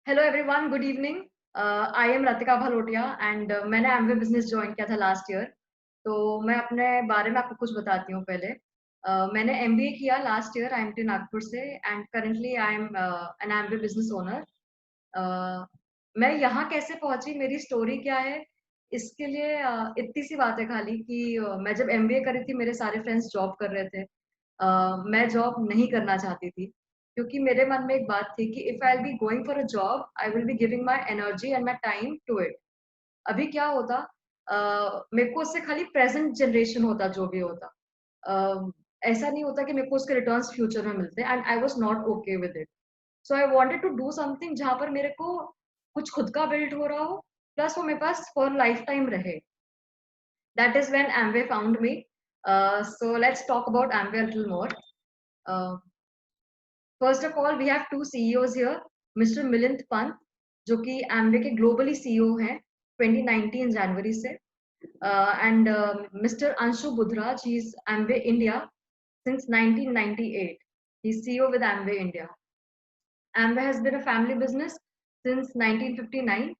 Hello everyone, good evening. I am Ratika Bhalotia and मैंने Amway business join किया था last year. तो मैं अपने बारे में आपको कुछ बताती हूँ पहले। मैंने एमबीए किया लास्ट ईयर आईएमटी नागपुर से and currently I am an Amway business owner. मैं यहाँ कैसे पहुंची, मेरी स्टोरी क्या है, इसके लिए इतनी सी बात है खाली कि मैं जब एमबीए करी थी मेरे सारे फ्रेंड्स जॉब कर रहे थे। मैं जॉब नहीं करना चाहती थी क्योंकि मेरे मन में एक बात थी कि if I will be going for a job I will be giving my energy and my time to it. अभी क्या होता, मेरे को उससे खाली प्रेजेंट जनरेशन होता जो भी होता। ऐसा नहीं होता कि मेरे को उसके रिटर्न्स फ्यूचर में मिलते and I was not okay with it. So I wanted to do something जहाँ पर मेरे को कुछ खुद का बिल्ड हो रहा हो, प्लस वो मेरे पास फॉर लाइफ टाइम रहे। That is when Amway found me. So let's talk about Amway a little more. Uh, First of all, we have two CEOs here, Mr. Milind Pant, जो कि Amway के globally CEO हैं 2019 जनवरी से, and Mr. Anshu Budhraj, he is Amway India since 1998. He's CEO with Amway India. Amway has been a family business since 1959.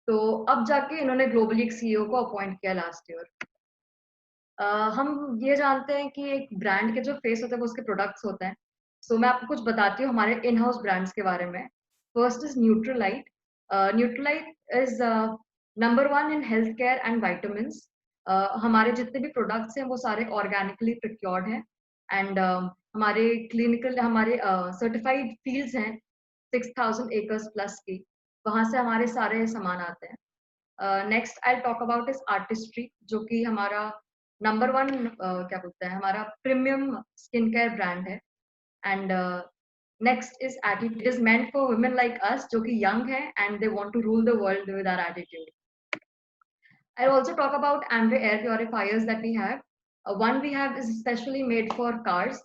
तो अब जाके इन्होंने globally एक सीईओ को अपॉइंट किया लास्ट ईयर। हम ये जानते हैं कि एक ब्रांड के जो फेस होते हैं वो उसके प्रोडक्ट्स होते हैं। सो मैं आपको कुछ बताती हूँ हमारे इन हाउस ब्रांड्स के बारे में। First is Nutrilite. Nutrilite is number one in health care and vitamins. हमारे जितने भी प्रोडक्ट्स हैं वो सारे ऑर्गेनिकली प्रोक्योर्ड हैं एंड हमारे क्लिनिकल हमारे सर्टिफाइड फील्ड्स हैं 6000 एकर्स प्लस की। वहाँ से हमारे सारे सामान आते हैं। Next I talk about is artistry, जो कि हमारा नंबर वन क्या बोलते हैं, हमारा प्रीमियम स्किन केयर ब्रांड है। And next is attitude, is meant for women like us जो कि यंग है and they want to rule the world with our attitude. I also talk about Amway air purifiers that we have. One we have is specially made for cars,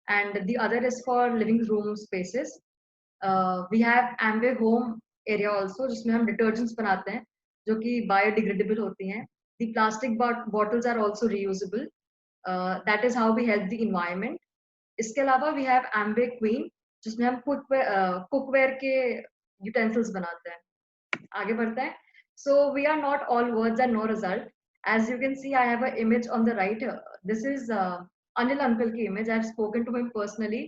and the other is for living room spaces. We have Amway home area also, जिसमें हम detergents बनाते हैं, जो कि biodegradable होती हैं. The plastic bottles are also reusable. That is how we help the environment. इसके अलावा we have Amway Queen, जिसमें हम cookware के utensils बनाते हैं. आगे बढ़ते हैं. So we are not all words and no result. As you can see, I have an image on the right. This is Anil uncle की image. I have spoken to him personally,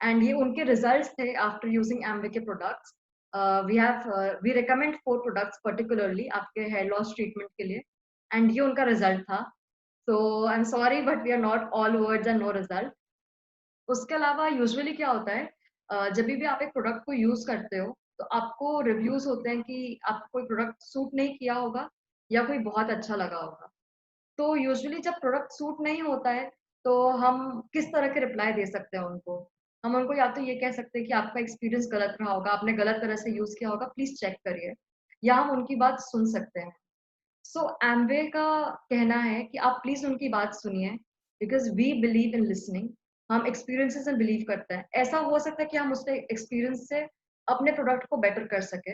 and ये उनके results थे after using Amway के products. We recommend 4 products particularly आपके hair loss treatment के लिए, and ये उनका result था. So I'm sorry, but we are not all words and no result. उसके अलावा यूजुअली क्या होता है, जब भी आप एक प्रोडक्ट को यूज करते हो तो आपको रिव्यूज होते हैं कि आपको कोई प्रोडक्ट सूट नहीं किया होगा या कोई बहुत अच्छा लगा होगा। तो यूजुअली जब प्रोडक्ट सूट नहीं होता है तो हम किस तरह के रिप्लाई दे सकते हैं उनको। हम उनको या तो ये कह सकते हैं कि आपका एक्सपीरियंस गलत रहा होगा, आपने गलत तरह से यूज किया होगा, प्लीज चेक करिए, या हम उनकी बात सुन सकते हैं। सो एम्वे का कहना है कि आप प्लीज उनकी बात सुनिए, because we believe in listening. हम एक्सपीरियंसेस में बिलीव करते हैं, ऐसा हो सकता है कि हम उसके एक्सपीरियंस से अपने प्रोडक्ट को बेटर कर सके।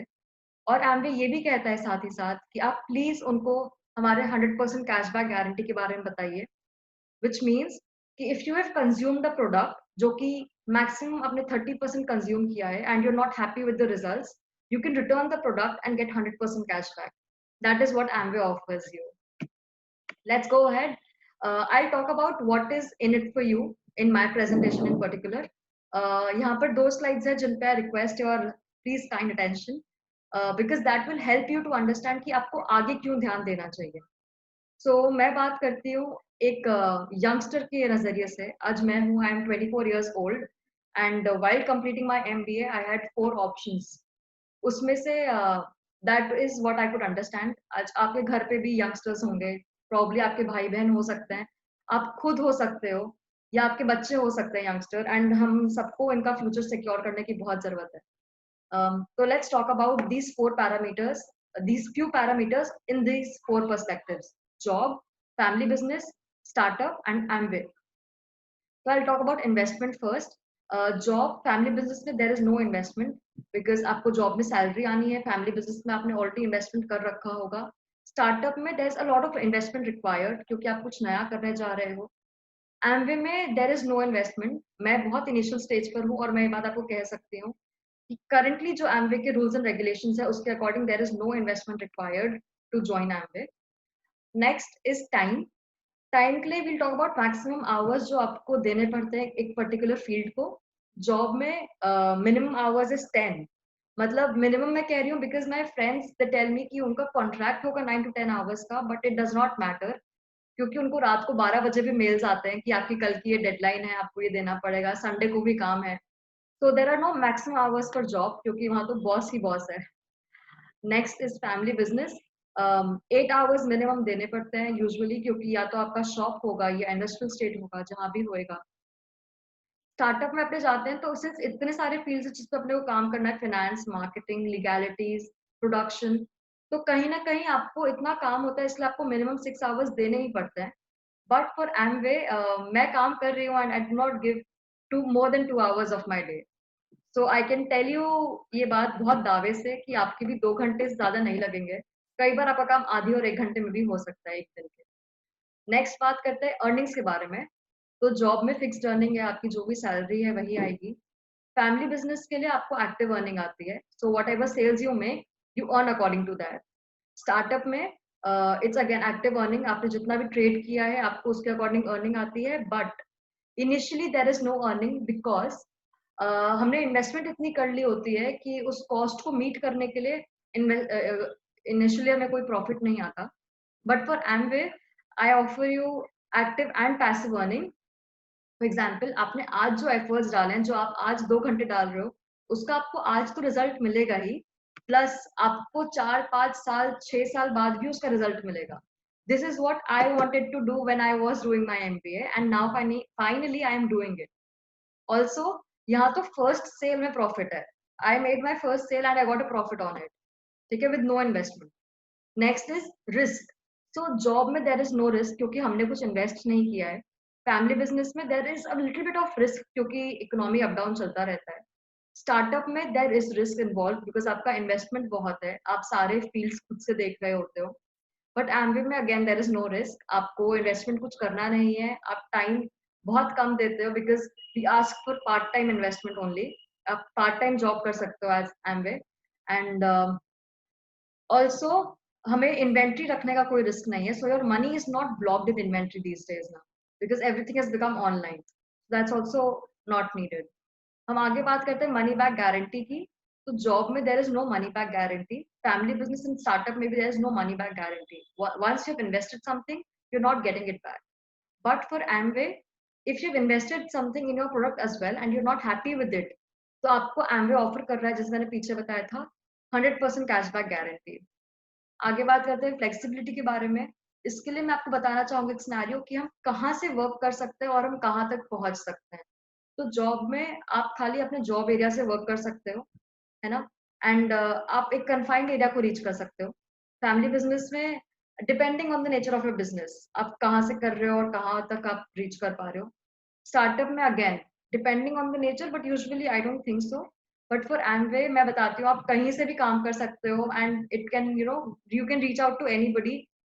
और एम्वे ये भी कहता है साथ ही साथ कि आप प्लीज उनको हमारे 100% कैशबैक गारंटी के बारे में बताइए, विच मीन्स कि if you have consumed the product जो कि मैक्सिमम आपने 30% कंज्यूम किया है and you are not happy with the results, you can return the product and get 100% cashback. That is what Amway offers you. Let's go ahead. I'll talk about what is in it for you in my presentation in particular. यहाँ पर 2 slides हैं जिन पे I request your please kind attention, because that will help you to understand कि आपको आगे क्यों ध्यान देना चाहिए. So मैं बात करती हूँ एक यंगस्टर के नजरिए से। आज मैं हूँ, I am 24 years old and while completing my MBA I had 4 options. उसमें say that is what I could understand. आज आपके घर पे भी यंगस्टर्स होंगे, प्रॉब्ली आपके भाई बहन हो सकते हैं, आप खुद हो सकते हो, या आपके बच्चे हो सकते हैं यंगस्टर, एंड हम सबको इनका फ्यूचर सिक्योर करने की बहुत जरूरत है। So let's talk about these 4 parameters, these few parameters in these 4 perspectives: job, family business, startup, and Amway. So I'll talk about investment first. Job family business में there is no investment, because आपको job में salary आनी है, family business में आपने already investment कर रखा होगा। स्टार्टअप में there is a lot of investment required क्योंकि आप कुछ नया करने जा रहे हो। एमवे में देयर इज नो इन्वेस्टमेंट। मैं बहुत इनिशियल स्टेज पर हूँ और मैं ये बात आपको कह सकती हूँ कि करंटली जो एमवे के रूल्स एंड रेगुलेशंस है उसके according there is no investment required to join Amway. Next is time. Time के लिए will talk about maximum hours जो आपको देने पड़ते हैं एक पर्टिकुलर फील्ड को। जॉब में मिनिमम आवर्स इज 10। मतलब मिनिमम मैं कह रही हूँ because my friends they tell me कि उनका कॉन्ट्रैक्ट होगा 9 to 10 आवर्स का, but it does not matter क्योंकि उनको रात को 12 बजे भी मेल्स आते हैं कि आपकी कल की ये डेडलाइन है, आपको ये देना पड़ेगा, संडे को भी काम है। So there are no maximum hours for job क्योंकि वहाँ तो बॉस ही बॉस है। Next is family business. 8 hours minimum देने पड़ते हैं यूजुअली क्योंकि या तो आपका शॉप होगा या इंडस्ट्रियल स्टेट होगा जहाँ भी होएगा। स्टार्टअप में अपने जाते हैं तो उससे इतने सारे फील्ड्स जिस पे अपने को काम करना है, फाइनेंस, मार्केटिंग, लीगैलिटीज, प्रोडक्शन। तो कहीं ना कहीं आपको इतना काम होता है इसलिए आपको मिनिमम 6 आवर्स देने ही पड़ते हैं। बट फॉर एमवे मैं काम कर रही हूँ and I do not give to more than 2 hours of my day. So I can tell you ये बात बहुत दावे से कि आपके भी 2 घंटे से ज्यादा नहीं लगेंगे। कई बार आपका काम आधी और 1 घंटे में भी हो सकता है एक दिन के। नेक्स्ट बात करते हैं अर्निंग्स के बारे में। तो जॉब में फिक्स्ड अर्निंग है, आपकी जो भी सैलरी है वही आएगी। फैमिली बिजनेस के लिए आपको एक्टिव अर्निंग आती है, so whatever sales you make you earn according to that. Startup में इट्स अगेन एक्टिव अर्निंग, आपने जितना भी ट्रेड किया है आपको उसके अकॉर्डिंग अर्निंग आती है। But initially there is no earning because हमने इन्वेस्टमेंट इतनी कर ली होती है कि उस कॉस्ट को मीट करने के लिए इनिशियली हमें कोई प्रॉफिट नहीं आता। But for Amway I offer you active and passive earning. For example आपने आज जो एफर्ट्स डाले हैं, जो आप आज 2 घंटे डाल रहे हो, उसका आपको आज तो रिजल्ट मिलेगा ही, प्लस आपको 4 5 साल 6 साल बाद भी उसका रिजल्ट मिलेगा। This is what I wanted to do when I was doing my MBA and now finally I am doing it. Also यहाँ तो फर्स्ट सेल में प्रॉफिट है। I made my first sale and I got a profit on it. ठीक है, with no investment. Next is risk. So job में there is no risk क्योंकि हमने कुछ इन्वेस्ट नहीं किया है। फैमिली बिजनेस में there is a little bit of risk क्योंकि इकोनॉमी अप डाउन चलता रहता है। स्टार्टअप में there is risk involve because आपका इन्वेस्टमेंट बहुत है, आप सारे फील्ड्स खुद से देख रहे होते हो। बट एमबी में again there is no risk, आपको इन्वेस्टमेंट कुछ करना नहीं है, आप टाइम बहुत कम देते हो because we ask for part time investment only. आप पार्ट टाइम जॉब कर सकते हो एज एमवे। एंड ऑल्सो हमें इन्वेंट्री रखने का कोई रिस्क नहीं है, so your money is not blocked in inventory these days now because everything has become online, that's also not needed. हम आगे बात करते हैं मनी बैक गारंटी की। तो जॉब में there is no money back guarantee, family business and startup में भी there is no money back guarantee. Once you have invested something you are not getting it back. But for Amway if you have invested something in your product as well and you are not happy with it, तो आपको Amway offer कर रहा है, जैसे मैंने पीछे बताया था, 100% कैशबैक गारंटी। आगे बात करते हैं फ्लेक्सिबिलिटी के बारे में। इसके लिए मैं आपको बताना चाहूंगी एक सिनेरियो कि हम कहाँ से वर्क कर सकते हैं और हम कहाँ तक पहुंच सकते हैं। तो जॉब में आप खाली अपने जॉब एरिया से वर्क कर सकते हो, है ना, एंड आप एक कन्फाइंड एरिया को रीच कर सकते हो। फैमिली बिजनेस में depending on the nature of your business आप कहाँ से कर रहे हो और कहाँ तक आप रीच कर पा रहे हो। स्टार्टअप में again depending on the nature, but usually I don't think so. But for Amway मैं बताती हूँ आप कहीं से भी काम कर सकते हो and it can you can reach out to anybody.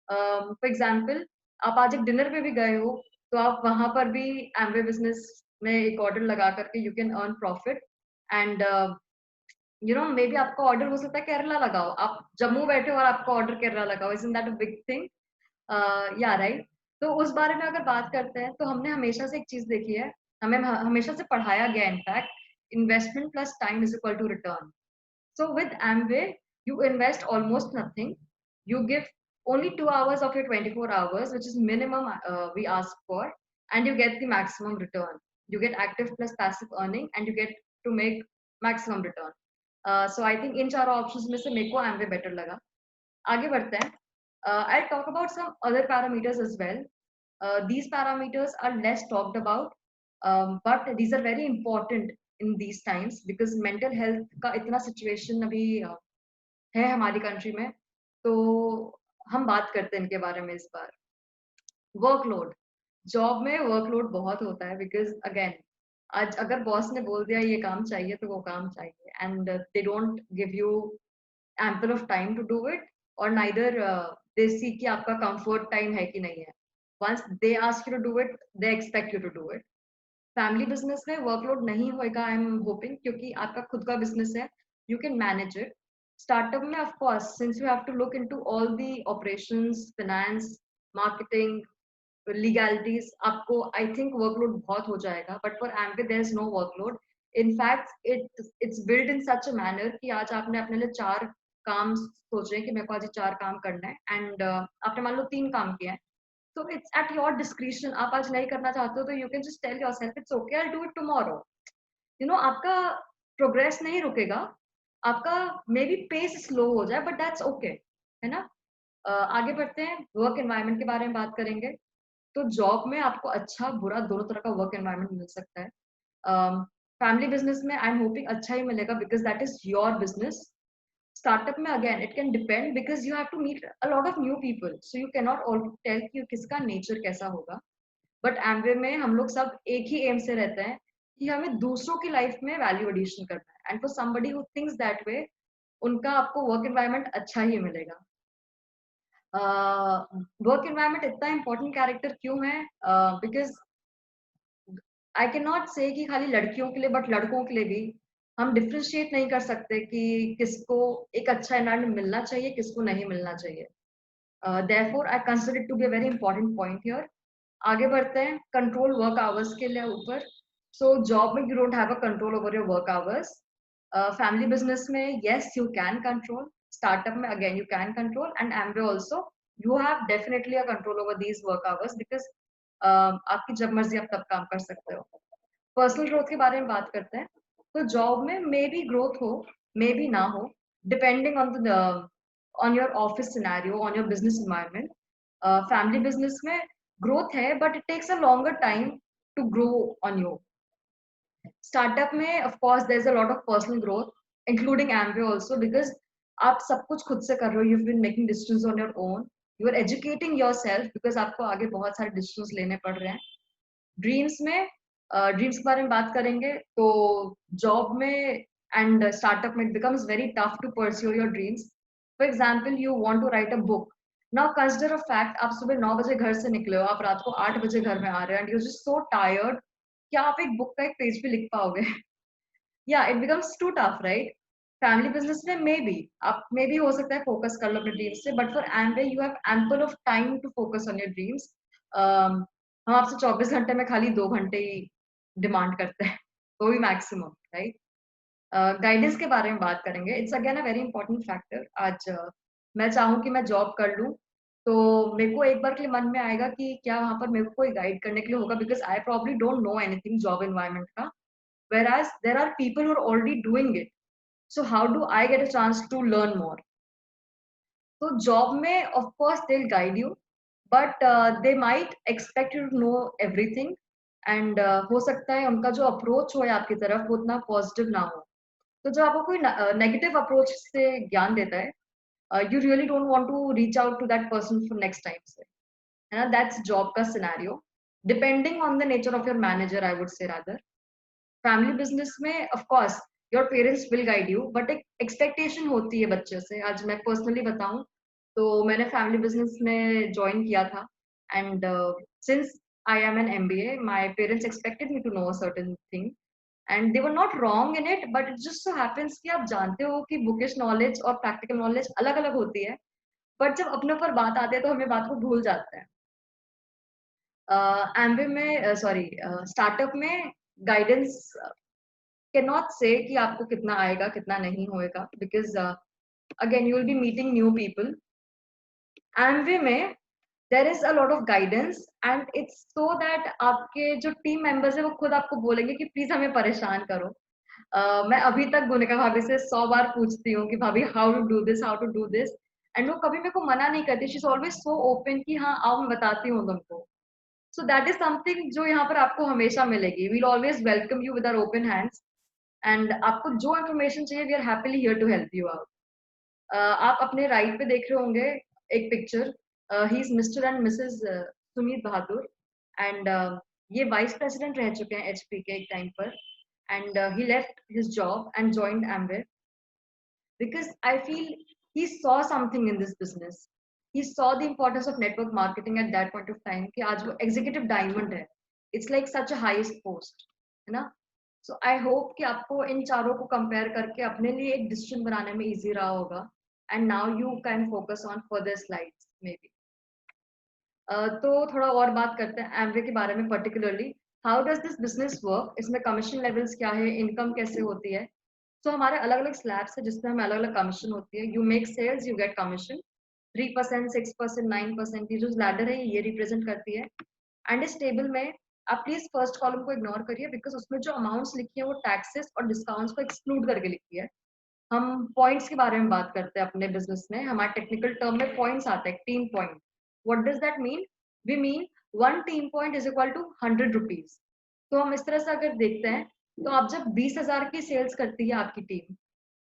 For example आप आज एक डिनर पे भी गए हो तो आप वहां पर भी एमवे बिजनेस में एक ऑर्डर लगा करके you can earn profit. And may be आपका ऑर्डर हो सकता है केरला लगाओ, आप जम्मू बैठे हो और आपका ऑर्डर केरला लगाओ, is in that a big thing? या राइट। तो उस बारे में अगर बात करते हैं तो हमने हमेशा से एक चीज देखी है, हमें हमेशा से पढ़ाया गया in fact, investment plus time is equal to return. So with Amway, you invest almost nothing. You give only 2 hours of your 24 hours, which is minimum we ask for, and you get the maximum return. You get active plus passive earning, and you get to make maximum return. So I think इन चारों options में से मेरे को Amway better लगा। आगे बढ़ते हैं। I'll talk about some other parameters as well. These parameters are less talked about, but these are very important in these times because mental health का इतना situation अभी है हमारी कंट्री में। तो हम बात करते हैं इनके बारे में इस बार। वर्कलोड। जॉब में वर्कलोड बहुत होता है बिकॉज अगेन आज अगर बॉस ने बोल दिया ये काम चाहिए तो वो काम चाहिए and they don't give you ample of time to do it, or neither they see कि आपका comfort time है कि नहीं है। Once they ask you to do it, they expect you to do it. Family business में workload नहीं होएगा, I am hoping, क्योंकि आपका खुद का बिजनेस है, you can manage it. Startup में of course since you have to look into all the operations, finance, marketing, legalities, आपको आई थिंक वर्कलोड बहुत हो जाएगा, but for Amway there is no workload. In fact it's build in such a manner कि आज आपने अपने लिए 4 काम सोचे कि मेरे को आज ये 4 काम करना है, एंड आपने मान लो 3 काम किए हैं, तो इट्स एट योर डिस्क्रिशन। आप आज नहीं करना चाहते हो तो you can just tell yourself it's okay, I will do it tomorrow. You know, आपका प्रोग्रेस नहीं रुकेगा, आपका मे बी पेस स्लो हो जाए, बट दैट्स ओके, है ना? आगे बढ़ते हैं, वर्क एनवायरनमेंट के बारे में बात करेंगे। तो जॉब में आपको अच्छा बुरा दोनों तरह का वर्क एनवायरनमेंट मिल सकता है। फैमिली बिजनेस में आई एम होपिंग अच्छा ही मिलेगा, because that is your business. Startup में again it can depend, because you have to meet a lot of new people, so you can not tell कि किसका nature कैसा होगा। But Amway में हम लोग सब एक ही एम से रहते हैं कि हमें दूसरों की लाइफ में वैल्यू एडिशन करना है, and for somebody who thinks that way, उनका आपको वर्क एनवायरनमेंट अच्छा ही मिलेगा। वर्क एनवायरनमेंट इतना इंपॉर्टेंट कैरेक्टर क्यों है? Because I can not say कि खाली लड़कियों के लिए, बट लड़कों के लिए भी हम डिफ्रेंशिएट नहीं कर सकते कि किसको एक अच्छा एनवायरनमेंट मिलना चाहिए, किसको नहीं मिलना चाहिए। Therefore I consider it to be a very important point here. आगे बढ़ते हैं कंट्रोल वर्क आवर्स के लिए ऊपर। सो जॉब में you don't have a control over your work hours. Family business में yes you can control, startup में again you can control, and Amway also you have definitely a control over these work hours, because आपकी जब मर्जी आप तब काम कर सकते हो। पर्सनल ग्रोथ के बारे में बात करते हैं। तो जॉब में मे बी ग्रोथ हो, मे बी ना हो, depending on the on your office scenario, on your business environment. Family business में ग्रोथ है, but it takes a longer time to grow on you. Startup में of course there is a lot of personal growth, including Amway also, because आप सब कुछ खुद से कर रहे हो, you been making decisions on your own, you are educating yourself, because आपको आगे बहुत सारे डिसीजंस लेने पड़ रहे हैं। ड्रीम्स में ड्रीम्स के बारे में बात करेंगे तो जॉब में एंड स्टार्टअप में it becomes very tough to pursue your dreams. For example you want to write a book. Now consider a fact, आप सुबह 9 बजे घर से निकले हो, आप रात को 8 बजे घर में आ रहे हो, and you just so tired, क्या आप एक बुक का एक पेज भी लिख पाओगे? या it becomes too tough, right? Family business में मे बी आप मे भी हो सकता है फोकस कर लो अपने ड्रीम्स से, but for Amway you have ample of time to focus on your dreams. हम आपसे 24 घंटे में खाली 2 घंटे ही डिमांड करते हैं, वो भी मैक्सिमम, राइट? गाइडेंस के बारे में बात करेंगे, it's again a very important factor. आज मैं चाहूँ कि मैं जॉब कर लूँ, तो मेरे को एक बार के लिए मन में आएगा कि क्या वहां पर मेरे को कोई गाइड करने के लिए होगा, because I probably don't know anything job environment का, whereas there are people who are already doing it, so how do I get a chance to learn more? So job में of course they'll guide you, but they might expect you to know everything, and हो सकता है उनका जो approach हो आपकी तरफ वो उतना पॉजिटिव ना हो। तो जब आपको कोई नेगेटिव अप्रोच से ज्ञान देता है, you really don't want to reach out to that person for next time से, है ना? That's job का scenario, depending on the nature of your manager, I would say rather। Family business में of course your parents will guide you, but एक expectation होती है बच्चे से। आज मैं पर्सनली बताऊं तो मैंने फैमिली बिजनेस में ज्वाइन किया था, and since I am an MBA, my parents expected me to know a certain thing, and they were not wrong in it, but it just so happens कि आप जानते हो कि बुकिश नॉलेज और practical knowledge अलग अलग होती है, बट जब अपने ऊपर बात आती है तो हमें बात को भूल जाते हैं। एमबीए में सॉरी स्टार्टअप में गाइडेंस कैन नॉट से कि आपको कितना आएगा कितना नहीं होएगा, because again you will be meeting new people. Amway में there is a lot of guidance, and it's so that आपके जो टीम मेंबर्स है वो खुद आपको बोलेंगे कि प्लीज हमें परेशान करो। मैं अभी तक गुनिका भाभी से 100 बार पूछती हूँ कि भाभी how to do this, how to do this, and वो कभी मेरे को मना नहीं करती, she is always so open कि हाँ आओ मैं बताती हूँ तुमको। सो दैट इज समथिंग जो यहाँ पर आपको हमेशा मिलेगी, we'll always welcome you with our open hands, and आपको जो इन्फॉर्मेशन चाहिए we are happily here to help you out. आप अपने राइट पे देख रहे होंगे एक picture, he is Mr and Mrs Sumit Bahadur, and ये वाइस प्रेसिडेंट रह चुके हैं एचपी के एक टाइम पर, and he left his job and joined Amway, because I feel he saw something in this business. He saw the importance of network marketing at that point of time कि आज वो executive diamond है, it's like such a highest post, है ना? सो I hope कि आपको इन चारों को कंपेयर करके अपने लिए एक डिसीजन बनाने में इजी रहा होगा, and now you can focus on further slides may be. तो थोड़ा और बात करते हैं एमवे के बारे में particularly. How does this business work? इसमें कमीशन लेवल्स क्या है, इनकम कैसे होती है? तो हमारे अलग अलग स्लैब्स है जिसमें हमें अलग अलग कमीशन होती है। You make sales, you get commission 3%, 6%, 9%। ये जो लैडर है ये रिप्रेजेंट करती है। एंड इस टेबल में आप प्लीज फर्स्ट कॉलम को इग्नोर करिए, बिकॉज उसमें जो अमाउंट्स लिखी है वो टैक्सेस और डिस्काउंट्स को एक्सक्लूड करके लिखी है। हम पॉइंट्स के बारे में बात करते हैं अपने बिजनेस में। हमारे टेक्निकल टर्म में पॉइंट्स आते हैं, team point. What does that mean? We mean 1 team point is equal to 100 rupees. तो हम इस तरह से अगर देखते हैं, तो आप जब 20,000 की सेल्स करती है आपकी टीम,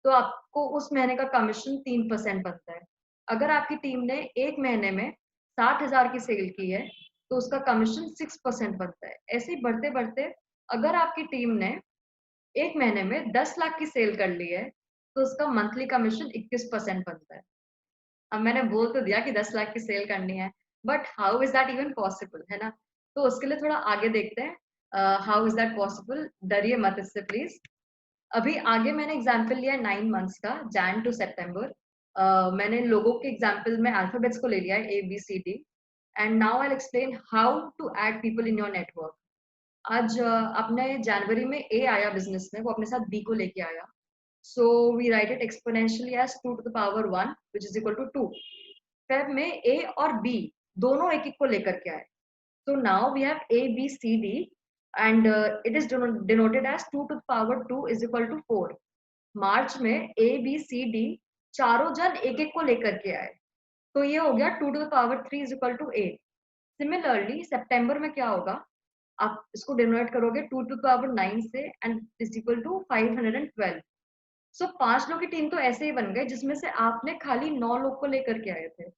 तो आपको उस महीने का कमीशन 3% बनता है। अगर आपकी टीम ने एक महीने में 60,000 की सेल की है, तो उसका कमीशन 6% बनता है। ऐसे ही बढ़ते बढ़ते अगर आपकी टीम ने एक महीने में 10 लाख की सेल कर ली है, तो उसका मंथली कमीशन 21% बनता है। अब मैंने बोल तो दिया कि 10 लाख की सेल करनी है, but how is that even possible, है ना? तो उसके लिए थोड़ा आगे देखते हैं, हाउ इज दैट पॉसिबल। डरिए मत इससे प्लीज। अभी आगे मैंने एग्जाम्पल लिया है 9 मंथ्स का, जैन टू सेप्टेम्बर। मैंने लोगों के एग्जाम्पल में अल्फाबेट्स को ले लिया है, ABCD। And now I explain how to add people in your network. आज आपने जनवरी में ए आया बिजनेस में, वो अपने साथ बी को लेके आया। So we write it exponentially as 2 to the power 1 which is equal to 2। Feb में ए और बी दोनों एक एक को लेकर के आए। So now we have ABCD and it is denoted as 2 to the power 2 is equal to 4। मार्च में ABCD चारों जन एक एक को लेकर के आए, तो ये हो गया 2 to the power 3 is equal to 8। Similarly सितंबर में क्या होगा? आप इसको डिनोट करोगे 2 टू पावर 9 से एंड इज इक्वल टू 512। सो 5 लोग की टीम तो ऐसे ही बन गए जिसमें से आपने खाली 9 लोग को लेकर के आए थे।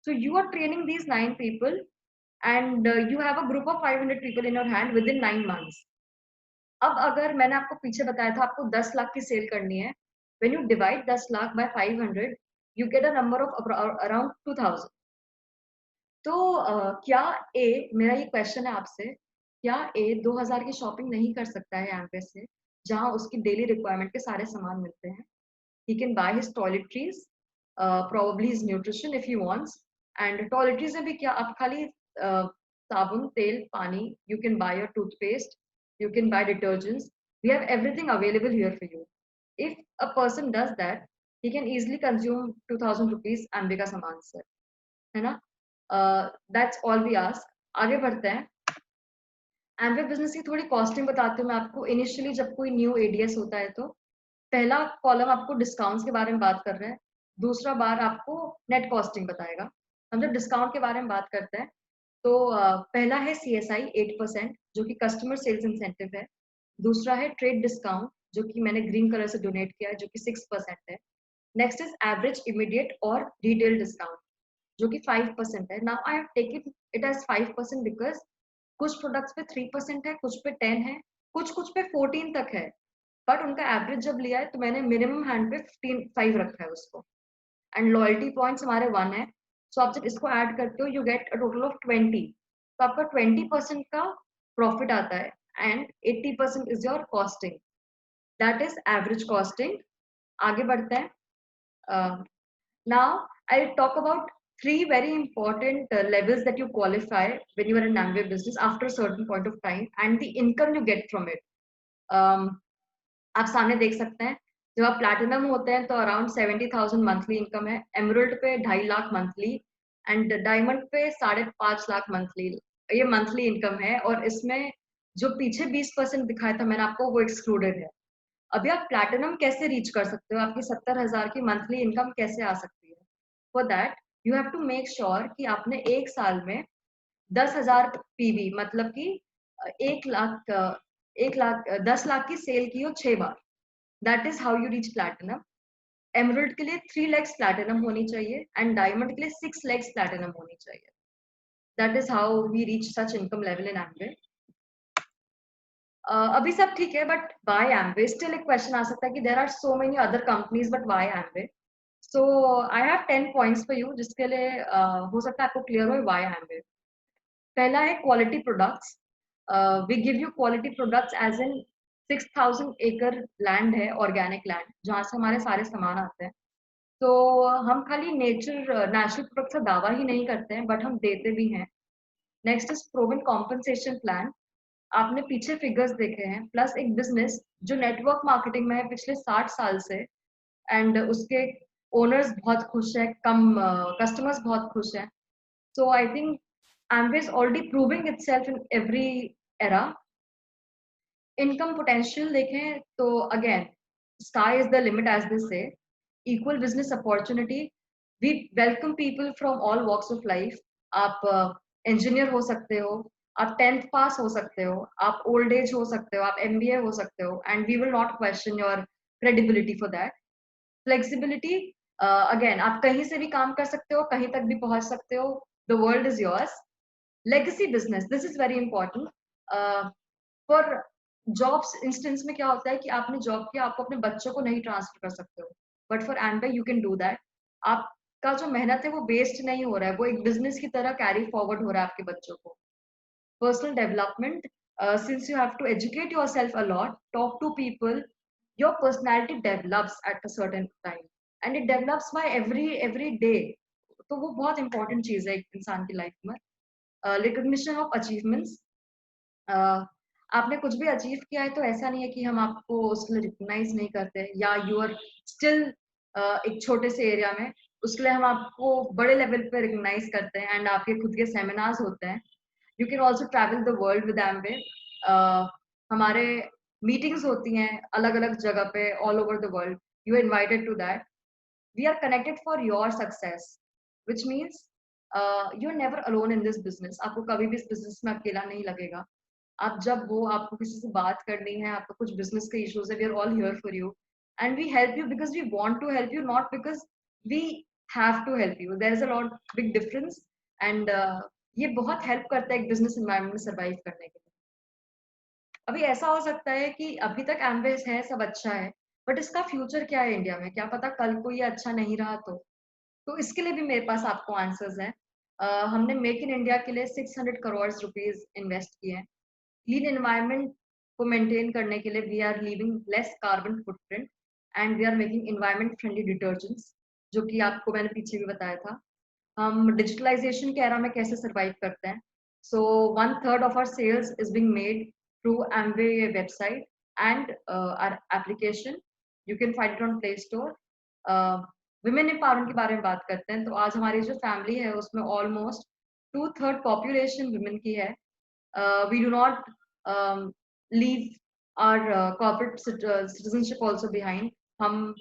So you are training these 9 people and you have a group of 500 people in your hand within 9 months. अब अगर मैंने आपको पीछे बताया था आपको 10 लाख की सेल करनी है, when you divide 10 lakh by 500 you get a number of around 2000। तो क्या ए, मेरा ये क्वेश्चन है आपसे, क्या ए 2000 की शॉपिंग नहीं कर सकता है एमवे से, जहां उसकी डेली रिक्वायरमेंट के सारे सामान मिलते हैं? He can buy his toiletries, probably his nutrition if he wants. And toiletries में भी क्या, आप खाली साबुन, तेल, पानी, you can buy your toothpaste, you can buy detergents. We have everything available here for you. If a person does that, he can easily consume 2000 rupees Ambe का सामान से, है ना? That's all we ask. आगे बढ़ते हैं। Amway business की थोड़ी कॉस्टिंग बताती हूँ मैं आपको। इनिशियली जब कोई न्यू एडीएस होता है, तो पहला कॉलम आपको डिस्काउंट्स के बारे में बात कर रहे हैं, दूसरा बार आपको नेट कॉस्टिंग बताएगा। हम जब डिस्काउंट के बारे में बात करते हैं, तो पहला है CSI 8%, जो कि कस्टमर सेल्स इंसेंटिव है। दूसरा है ट्रेड डिस्काउंट, जो कि मैंने ग्रीन कलर से डोनेट किया है, जो कि 6% है। नेक्स्ट इज एवरेज, इमीडिएट और रिटेल डिस्काउंट, जो कि 5% है। Now I have taken it as 5% because कुछ प्रोडक्ट्स पे 3% है, कुछ पे 10 है, कुछ कुछ पे 14 तक है। बट उनका एवरेज जब लिया है, तो मैंने मिनिमम हैंड पे 5 रखा है उसको। एंड लॉयल्टी पॉइंट्स हमारे 1 है। सो आप जब इसको ऐड करते हो, you get a total of 20। तो आपका 20% का प्रॉफिट आता है, and 80% is your costing. That is average costing. आगे बढ़ते हैं। Now, I'll talk about 3 very important levels that you qualify when you are in Amway business after a certain point of time and the income you get from it. आप सामने देख सकते हैं, जब आप प्लैटिनम होते हैं तो अराउंड 70,000 मंथली इनकम है, एमरल्ड पे 2.5 लाख मंथली, एंड डायमंड पे 5.5 लाख मंथली। ये मंथली इनकम है, और इसमें जो पीछे 20% दिखाया था मैंने आपको, वो एक्सक्लूडेड है। अभी आप प्लैटिनम कैसे रीच कर सकते हो, आपकी 70,000 की मंथली इनकम कैसे आ सकती है? For that you have to make sure कि आपने एक साल में 10,000 PV, मतलब कि 1 लाख 10 लाख की सेल की हो 6 बार। That is how you reach platinum. Emerald के लिए 3 लैक्स प्लैटिनम होनी चाहिए, एंड डायमंड के लिए 6 लैक्स प्लैटिनम होनी चाहिए। That is how we reach such income level in Amway. अभी सब ठीक है, बट वाई एमवे? स्टिल एक क्वेश्चन आ सकता है कि there are so many other companies, but why Amway? So I have 10 points for you, जिसके लिए हो सकता है आपको क्लियर हो वाई एमवे। पहला है quality products. We give you quality products as in 6000 एकड़ लैंड है, ऑर्गेनिक लैंड, जहाँ से हमारे सारे सामान आते हैं। तो हम खाली नेचुरल प्रोडक्ट का दावा ही नहीं करते हैं, बट हम देते भी हैं। Next is proven compensation plan. आपने पीछे फिगर्स देखे हैं, प्लस एक बिजनेस जो नेटवर्क मार्केटिंग में है पिछले 60 साल से, एंड उसके ओनर्स बहुत खुश हैं, कम कस्टमर्स बहुत खुश हैं। So I think Amway is already proving itself in every era. Income potential देखें तो again sky is the limit as they say. Equal business opportunity, we welcome people from all walks of life. आप engineer हो सकते हो, आप 10th पास हो सकते हो, आप ओल्ड एज हो सकते हो, आप एमबीए हो सकते हो, and we will not question your credibility for that. Flexibility, again आप कहीं से भी काम कर सकते हो, कहीं तक भी पहुंच सकते हो, the world is yours. Legacy business, this is very important. For jobs instance में क्या होता है कि आपने जॉब किया, आपको अपने बच्चों को नहीं ट्रांसफर कर सकते हो, but for एम्बे you can do that. आपका जो मेहनत है वो वेस्ट नहीं हो रहा है, वो एक बिजनेस की तरह कैरी फॉरवर्ड हो रहा है आपके बच्चों को। personal development, since you have to educate yourself a lot, talk to people, your personality develops at a certain time, and it develops by every day। तो वो बहुत इंपॉर्टेंट चीज है एक इंसान की लाइफ में। रिकॉग्निशन ऑफ अचीवमेंट्स, आपने कुछ भी अचीव किया है तो ऐसा नहीं है कि हम आपको उसके लिए रिकॉग्नाइज नहीं करते, या यू आर स्टिल एक छोटे से एरिया में, उसके लिए हम आपको बड़े लेवल पे रिकॉग्नाइज करते हैं, एंड आपके खुद के सेमिनार्स होते हैं। You can also travel the world with Amway. हमारे मीटिंग्स होती हैं अलग अलग जगह पे all over the world, you are invited to that. We are connected for your success, which means you are never alone in this business. आपको कभी भी इस बिजनेस में अकेला नहीं लगेगा। आप जब वो आपको किसी से बात करनी है, आपका कुछ बिजनेस के इश्यूज है, we are all here for you, and we help you because we want to help you, not because we have to help you. There is a lot big difference, and ये बहुत help करता है एक business environment में survive करने के लिए। अभी ऐसा हो सकता है कि अभी तक एम्बेस है, सब अच्छा है, बट इसका फ्यूचर क्या है इंडिया में, क्या पता कल को ये अच्छा नहीं रहा तो इसके लिए भी मेरे पास आपको आंसर्स हैं। हमने मेक इन इंडिया के लिए 600 करोड़ रुपीज इन्वेस्ट किए हैं। क्लीन एनवायरनमेंट को मेंटेन करने के लिए we are leaving less carbon footprint, and we are making environment friendly detergents, जो कि आपको मैंने पीछे भी बताया था। हम डिजिटलाइजेशन के एरा में कैसे सर्वाइव करते हैं। So 1/3 of our sales is being made through Amway website and our application, you can find it on play store. Women empowerment के बारे में बात करते हैं तो आज हमारी जो फैमिली है उसमें ऑलमोस्ट 2/3 पॉपुलेशन विमेन की है। We do not leave our corporate citizenship also behind। हम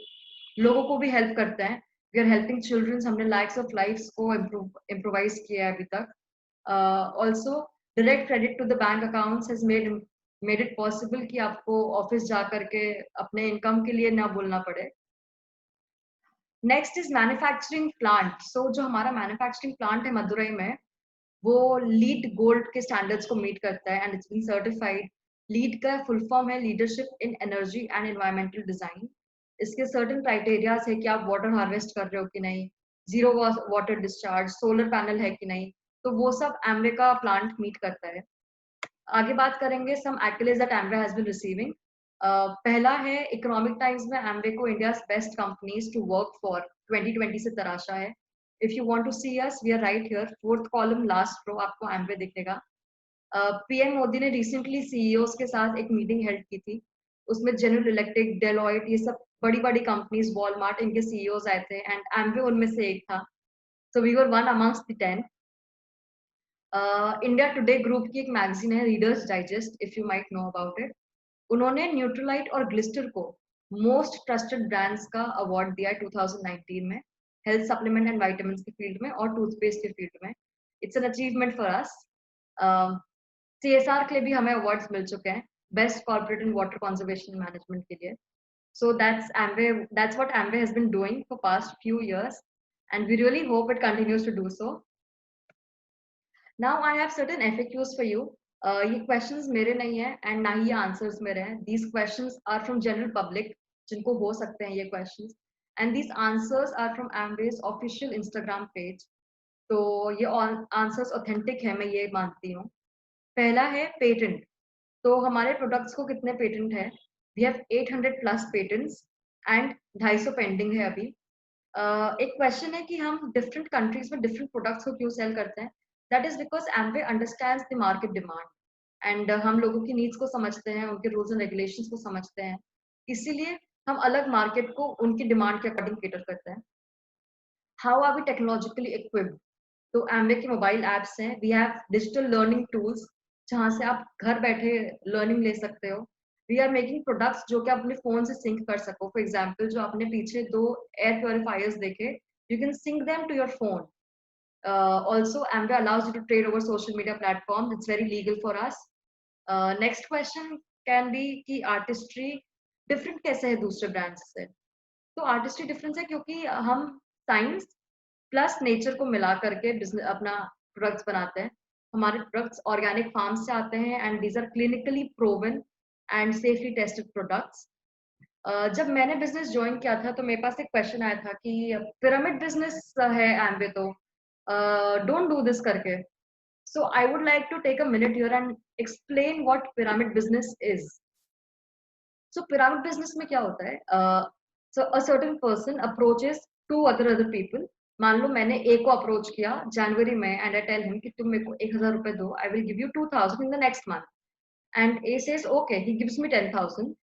लोगों को भी हेल्प करते हैं। वी आर हेल्पिंग चिल्ड्रंस, हमने लाइक्स ऑफ लाइफ्स को इम्प्रोवाइज किया है अभी तक। Also direct credit to the bank accounts has made it possible कि आपको ऑफिस जा करके अपने इनकम के लिए ना बोलना पड़े। Next is manufacturing plant. So जो हमारा मैन्युफैक्चरिंग प्लांट है मदुरई में, वो लीड गोल्ड के स्टैंडर्ड्स को मीट करता है, and it's been certified. Lead का फुल फॉर्म है leadership in energy and environmental design. इसके सर्टेन क्राइटेरियाज है कि आप वाटर हार्वेस्ट कर रहे हो कि नहीं, zero water discharge, solar panel है कि नहीं, तो वो सब एम्वे का प्लांट मीट करता है। आगे बात करेंगे some accolades that Amway has been receiving. पहला है इकोनॉमिक टाइम्स में एम्वे को India's best companies to work for 2020 से तराशा है। If you want to see us, we are right here, fourth column last row आपको एम्वे दिखेगा। PM Modi ने रिसेंटली सीईओज के साथ एक मीटिंग हेल्ड की थी, उसमें जनरल इलेक्ट्रिक, डेलॉयट, ये सब बड़ी बड़ी कंपनीज, वॉलमार्ट, इनके सीईओज आए थे, एंड एम्वे उनमें से एक था। So we were one amongst the 10। India Today group की एक मैगजीन है Reader's Digest, if you might know about it. उन्होंने न्यूट्रलाइट और ग्लिस्टर को मोस्ट ट्रस्टेड ब्रांड्स का अवार्ड दिया है 2019 में, हेल्थ सप्लीमेंट एंड विटामिन के फील्ड में और टूथपेस्ट के फील्ड में। It's an achievement for us. CSR के लिए भी हमें अवार्ड्स मिल चुके हैं, best corporate and water conservation management के लिए। So that's what Amway has been doing for past few years, and we really hope it continues to do so. Now I have certain FAQs for you. ये questions मेरे नहीं है and ना ही ये answers मेरे हैं. These questions are from general public, जिनको हो सकते हैं ये questions, and these answers are from Amway's official Instagram page. तो ये answers authentic है, मैं ये मानती हूँ. पहला है पेटेंट। तो हमारे प्रोडक्ट्स को कितने पेटेंट है? We have 800 plus patents and 250 pending है अभी। एक क्वेश्चन है कि हम डिफरेंट कंट्रीज में डिफरेंट प्रोडक्ट्स को क्यों सेल करते हैं? That is because Amway understands the market demand and हम लोगों की नीड्स को समझते हैं, उनके रूल्स एंड रेगुलेशंस को समझते हैं। इसीलिए हम अलग मार्केट को उनकी डिमांड के अकॉर्डिंग केटर करते हैं। How are we technologically equipped? तो एम्वे के मोबाइल ऐप्स हैं, we have digital learning tools जहाँ से आप घर बैठे लर्निंग ले सकते हो। वी आर मेकिंग प्रोडक्ट्स जो कि आप अपने फोन से सिंक कर सको। फॉर एग्जाम्पल, जो आपने पीछे 2 एयर प्योरीफायर्स देखे, you can sync them to your phone. Also, Amway allows you to trade over social media platforms. It's very legal for us. Next question can be कि artistry different कैसे है दूसरे brands से? तो artistry difference है क्योंकि हम science plus nature को मिला करके बिजनेस अपना प्रोडक्ट्स बनाते हैं। हमारे प्रोडक्ट्स ऑर्गेनिक फार्म से आते हैं and these are clinically proven and safely tested products. जब मैंने बिजनेस ज्वाइन किया था तो मेरे पास एक क्वेश्चन आया था कि पिरामिड बिजनेस है एम्वे, तो डोंट डू दिस करके। So I would like to take a minute here and explain what pyramid business is. So pyramid business में क्या होता है? So a certain person approaches to other people. मान लो मैंने ए को अप्रोच किया जनवरी में एंड आई टेल हिम कि तुम मेरे को 1000 रुपए दो, I will give you 2000 in the next month. And A says okay, he gives me 10,000।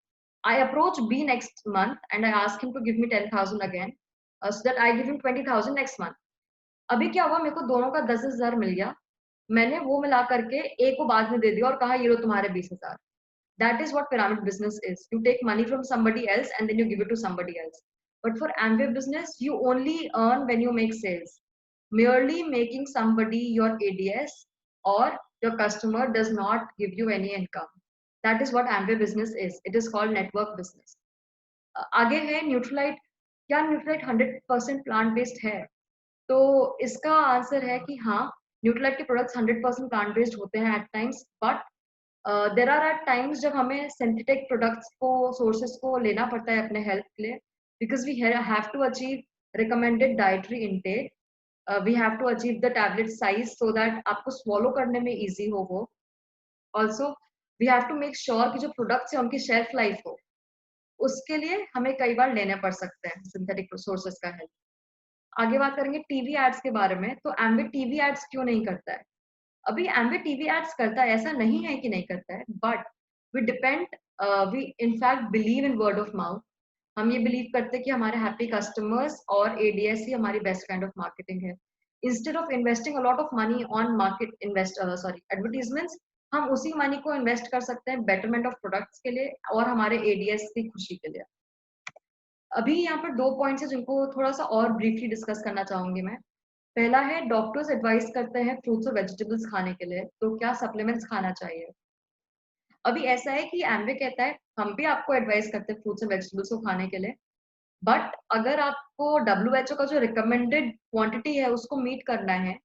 I approach B next month and I ask him to give me 10,000 again, so that I give him 20,000 next month. अभी क्या हुआ, मेरे को दोनों का 10,000 मिल गया। मैंने वो मिला करके ए को बाद में दे दिया और कहा ये लो तुम्हारे 20,000। That is what pyramid business is. You take money from somebody else and then you give it to somebody else. But for Amway business, you only earn when you make sales. Merely making somebody your ADS or your customer does not give you any income. That is what Amway business is. It is called network business. आगे है Nutrilite. क्या Nutrilite 100% plant based है? तो इसका answer है कि हाँ, Nutrilite के प्रोडक्ट्स 100% प्लांट बेस्ड होते हैं at times, but there are at times जब हमें सिंथेटिक प्रोडक्ट्स को, सोर्सेस को लेना पड़ता है अपने हेल्थ के लिए, because we have to achieve recommended dietary intake. We have to achieve the tablet size so that आपको स्वॉलो करने में इजी हो वो। Also we have to make sure कि जो प्रोडक्ट्स है उनकी शेल्फ लाइफ हो। उसके लिए हमें कई बार लेने पड़ सकते हैं सिंथेटिक सोर्सेस का हेल्प। आगे बात करेंगे टीवी एड्स के बारे में। तो एम्वे टीवी एड्स क्यों नहीं करता है? अभी एम्वे टीवी एड्स करता है, ऐसा नहीं है कि नहीं करता है, but we depend, we in fact believe in word of mouth. हम ये बिलीव करते हैं कि हमारे हैप्पी कस्टमर्स और एडीएस ही हमारी बेस्ट काइंड ऑफ मार्केटिंग है। Instead of investing a lot of money on market advertisements, हम उसी मनी को इन्वेस्ट कर सकते हैं बेटरमेंट ऑफ प्रोडक्ट्स के लिए और हमारे एडीएस की खुशी के लिए। अभी यहाँ पर 2 पॉइंट्स हैं जिनको थोड़ा सा और ब्रीफली डिस्कस करना चाहूंगी मैं। पहला है, डॉक्टर्स एडवाइस करते हैं फ्रूट्स और वेजिटेबल्स खाने के लिए, तो क्या सप्लीमेंट्स खाना चाहिए? अभी ऐसा है कि एम्वे कहता है हम भी आपको एडवाइस करते हैं फ्रूट्स और वेजिटेबल्स को खाने के लिए, बट अगर आपको डब्ल्यूएचओ का जो रिकमेंडेड क्वांटिटी है उसको मीट करना है,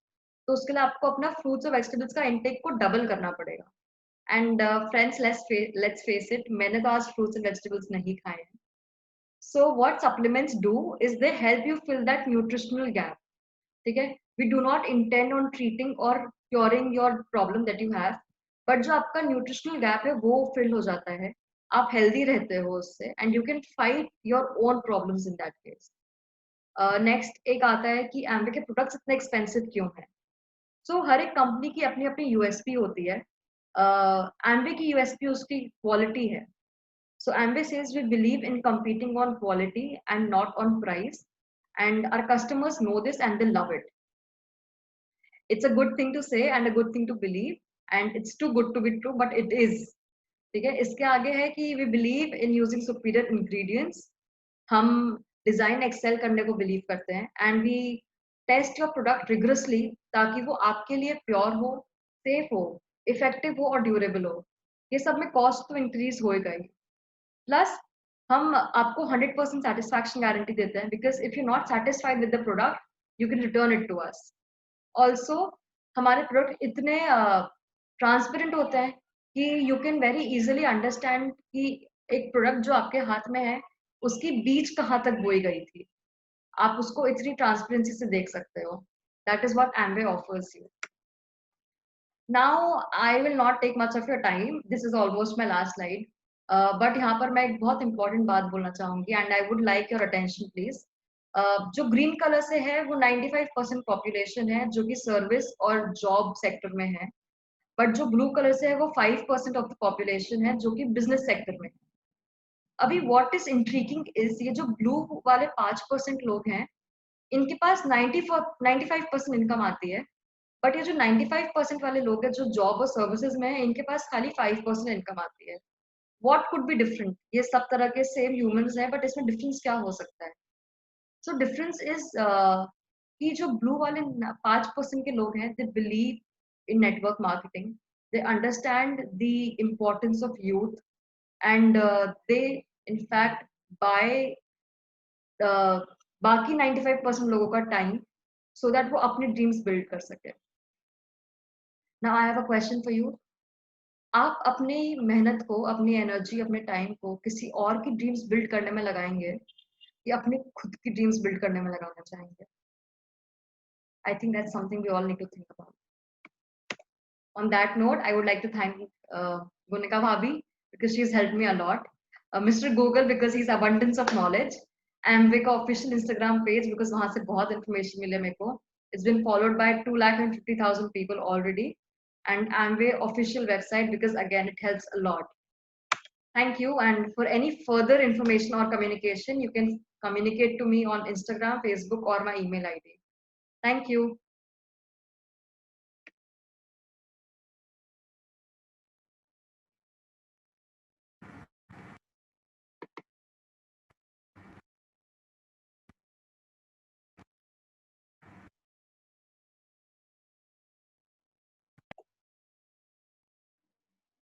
तो उसके लिए आपको अपना फ्रूट्स और वेजिटेबल्स का इंटेक को डबल करना पड़ेगा। And friends, let's face it, मैंने तो आज फ्रूट्स एंड वेजिटेबल्स नहीं खाए हैं। So what supplements do is they help you fill that nutritional gap. ठीक है, we do not intend on treating और curing your problem that you have, but जो आपका न्यूट्रिशनल गैप है वो फिल हो जाता है, आप हेल्दी रहते हो उससे and you can fight your own problems in that case. Next एक आता है कि एम्वे के प्रोडक्ट्स इतने एक्सपेंसिव क्यों हैं? सो हर एक कंपनी की अपनी अपनी यूएसपी होती है। एम्वे की यूएसपी उसकी क्वालिटी है। So Amway says we believe in competing on quality and not on price, and our customers know this and they love it. It's a good thing to say and a good thing to believe, and it's too good to be true, but it is. ठीक है, इसके आगे है कि we believe in using superior ingredients. हम design excel करने को believe करते हैं and we test your product rigorously ताकि वो आपके लिए प्योर हो, सेफ हो, इफेक्टिव हो और ड्यूरेबल हो। ये सब में कॉस्ट तो इंक्रीज होएगा ही, प्लस हम आपको 100% सेटिस्फैक्शन गारंटी देते हैं, because if you not satisfied with the product you can return it to us. Also हमारे प्रोडक्ट इतने ट्रांसपेरेंट होते हैं कि you can very easily understand कि एक प्रोडक्ट जो आपके हाथ में है उसकी बीज कहाँ तक बोई गई थी। आप उसको इतनी ट्रांसपेरेंसी से देख सकते हो। That is what Amway offers you. Now I will not take much of your time. This is almost my last slide. But यहाँ पर मैं एक बहुत important बात बोलना चाहूँगी and I would like your attention please. जो ग्रीन कलर से है वो 95% पॉपुलेशन है जो कि सर्विस और जॉब सेक्टर में है, बट जो ब्लू कलर से है वो 5% ऑफ द पॉपुलेशन है जो कि बिजनेस सेक्टर में है। अभी व्हाट इज इंट्रीगिंग इज ये जो ब्लू वाले 5% लोग हैं, इनके पास 95% इनकम आती है, बट ये जो 95% वाले लोग हैं जो जॉब और सर्विसेज में है, इनके पास खाली 5% इनकम आती है। What could be different? ये सब तरह के सेम ह्यूमंस हैं, बट इसमें डिफरेंस क्या हो सकता है? सो डिफरेंस इज कि जो ब्लू वाले 5% के लोग हैं, they believe in network marketing, they understand the importance of youth and they in fact buy बाकी 95% लोगों का टाइम सो दैट वो अपने ड्रीम्स बिल्ड कर सके। Now I have a question for you. आप अपनी मेहनत को, अपनी एनर्जी, अपने टाइम को किसी और की ड्रीम्स बिल्ड करने में लगाएंगे या अपनी खुद की ड्रीम्स बिल्ड करने में लगाना चाहेंगे? I think that's something we all need to think about. On that note, I would like to thank Gunika Bhabi because she's helped me a lot. Mr. Google because he's abundance of knowledge. Amway का official Instagram page because वहाँ से बहुत information मिले मेरे को. It's been followed by 250,000 people already. And Amway official website because again it helps a lot. Thank you. And for any further information or communication, you can communicate to me on Instagram, Facebook, or my email ID. Thank you.